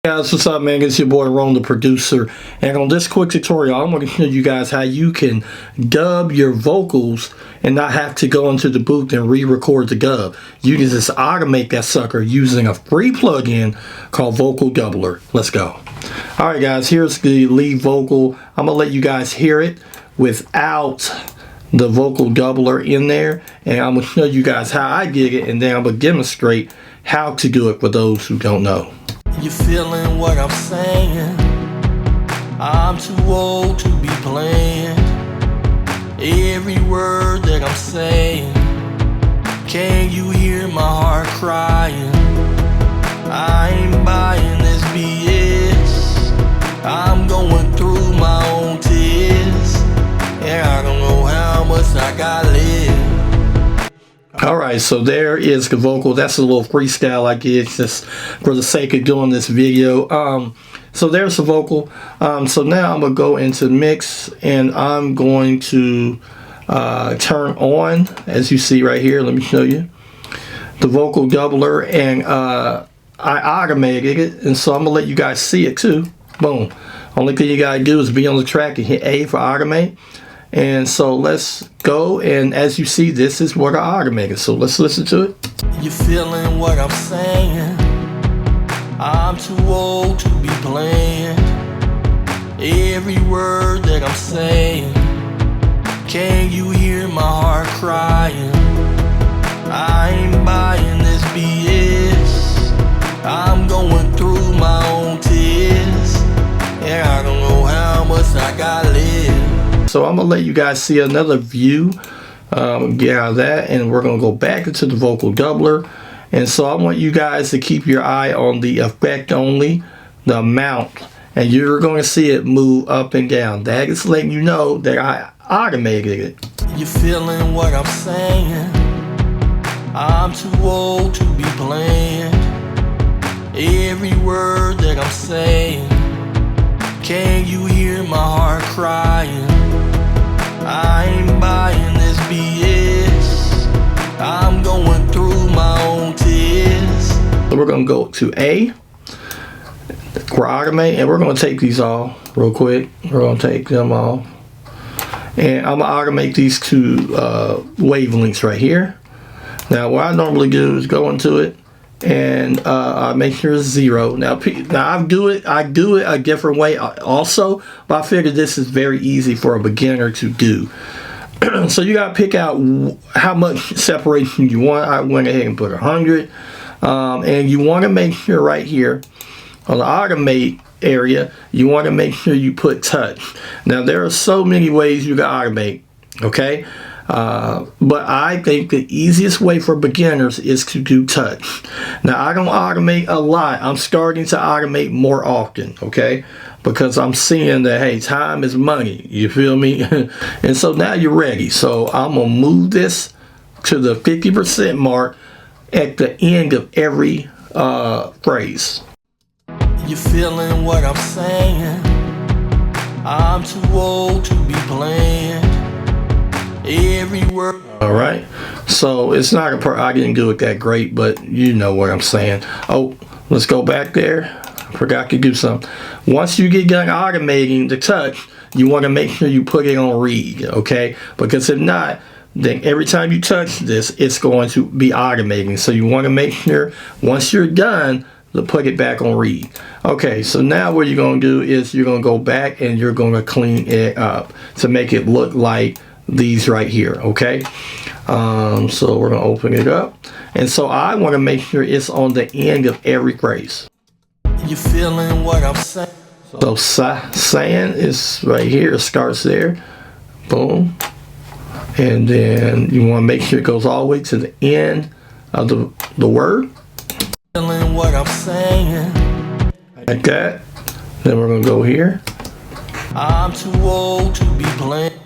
Guys, what's up, man? It's your boy Ron, the producer, and on this quick tutorial I'm going to show you guys how you can dub your vocals and not have to go into the booth and re-record the dub. You can just automate that sucker using a free plugin called Vocal Doubler. Let's go. Alright guys, here's the lead vocal. I'm going to let you guys hear it without the Vocal Doubler in there, and I'm going to show you guys how I did it, and then I'm going to demonstrate how to do it for those who don't know. You feeling what I'm saying? I'm too old to be playing every word that I'm saying. Can you hear my heart crying? I ain't buying this BS. I'm going through my own tears, and I don't know how much I got left. Alright, so there is the vocal. That's a little freestyle I did just for the sake of doing this video. So there's the vocal. So now I'm going to go into mix, and I'm going to turn on, as you see right here, let me show you, the Vocal Doubler, and I automated it, and so I'm going to let you guys see it too. Boom. Only thing you got to do is be on the track and hit A for automate. And so let's go, and as you see, this is what I automated. So let's listen to it. You feeling what I'm saying? I'm too old to be playing every word that I'm saying. Can you hear my heart crying? I ain't buying this BS. I'm going through my own tears, and I don't know how much I got left. So I'm going to let you guys see another view, get out of that, and we're going to go back into the Vocal Doubler. And so I want you guys to keep your eye on the effect only, the amount, and you're going to see it move up and down. That is letting you know that I automated it. You feeling what I'm saying? I'm too old to be playing every word that I'm saying. Can you hear my heart crying? I ain't buying this BS. I'm going through my own tears. So we're going to go to A, for automate, and we're going to take these off real quick. We're going to take them off. And I'm going to automate these two wavelengths right here. Now what I normally do is go into it, and I make sure it's 0. Now I do it a different way also, but I figured this is very easy for a beginner to do. So you gotta pick out how much separation you want. I went ahead and put 100, and you want to make sure right here on the automate area, you want to make sure you put touch. Now there are so many ways you can automate, okay? But I think the easiest way for beginners is to do touch. Now I don't automate a lot. I'm starting to automate more often, okay? Because I'm seeing that, hey, time is money. You feel me? And so now you're ready. So I'm going to move this to the 50% mark at the end of every phrase. You feeling what I'm saying? I'm too old to be playing every word. All right, so it's not I didn't do it that great, but you know what I'm saying. Oh, let's go back there. I forgot to do something. Once you get done automating the touch, you want to make sure you put it on read, okay? Because if not, then every time you touch this, it's going to be automating. So you want to make sure once you're done to put it back on read. Okay, so now what you're going to do is you're going to go back and you're going to clean it up to make it look like these right here, okay? So we're going to open it up, and so I want to make sure it's on the end of every phrase. You feeling what I'm saying? So saying is right here, it starts there, boom, and then you want to make sure it goes all the way to the end of the word. Feeling what I'm saying? Like that. Then we're going to go here. I'm too old to be playing.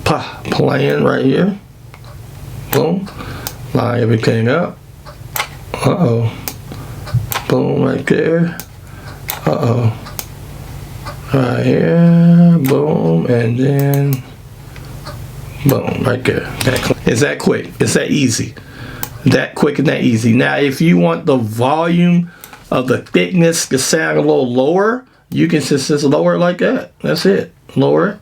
Playing right here. Boom. Line everything up. Boom, right there. Right here. Boom, and then boom, right there. It's that quick. It's that easy. That quick and that easy. Now if you want the volume of the thickness to sound a little lower, you can just lower it like that. That's it. Lower it.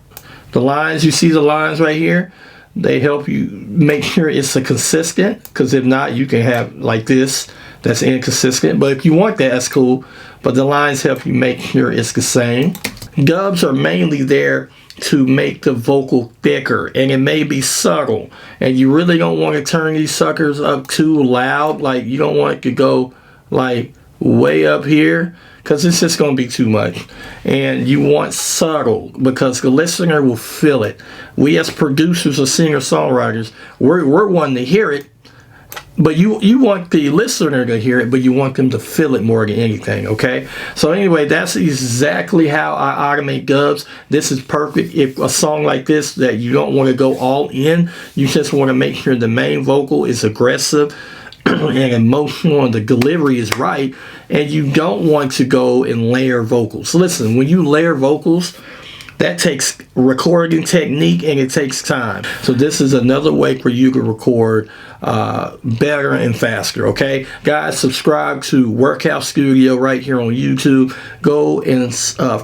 The lines, you see the lines right here? They help you make sure it's a consistent, because if not, you can have like this that's inconsistent. But if you want that, that's cool. But the lines help you make sure it's the same. Dubs are mainly there to make the vocal thicker, and it may be subtle, and you really don't want to turn these suckers up too loud. Like, you don't want it to go like way up here, because it's just going to be too much. And you want subtle, because the listener will feel it. We as producers or singer-songwriters, we're wanting to hear it, but you want the listener to hear it, but you want them to feel it more than anything, okay? So anyway, that's exactly how I automate dubs. This is perfect. If a song like this that you don't want to go all in, you just want to make sure the main vocal is aggressive and emotional and the delivery is right, and you don't want to go and layer vocals. Listen, when you layer vocals, that takes recording technique and it takes time. So this is another way for you to record better and faster, okay? Guys, subscribe to Workhouse Studio right here on YouTube. Go and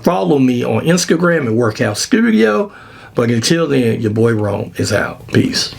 follow me on Instagram at Workhouse Studio. But until then, your boy Rome is out. Peace.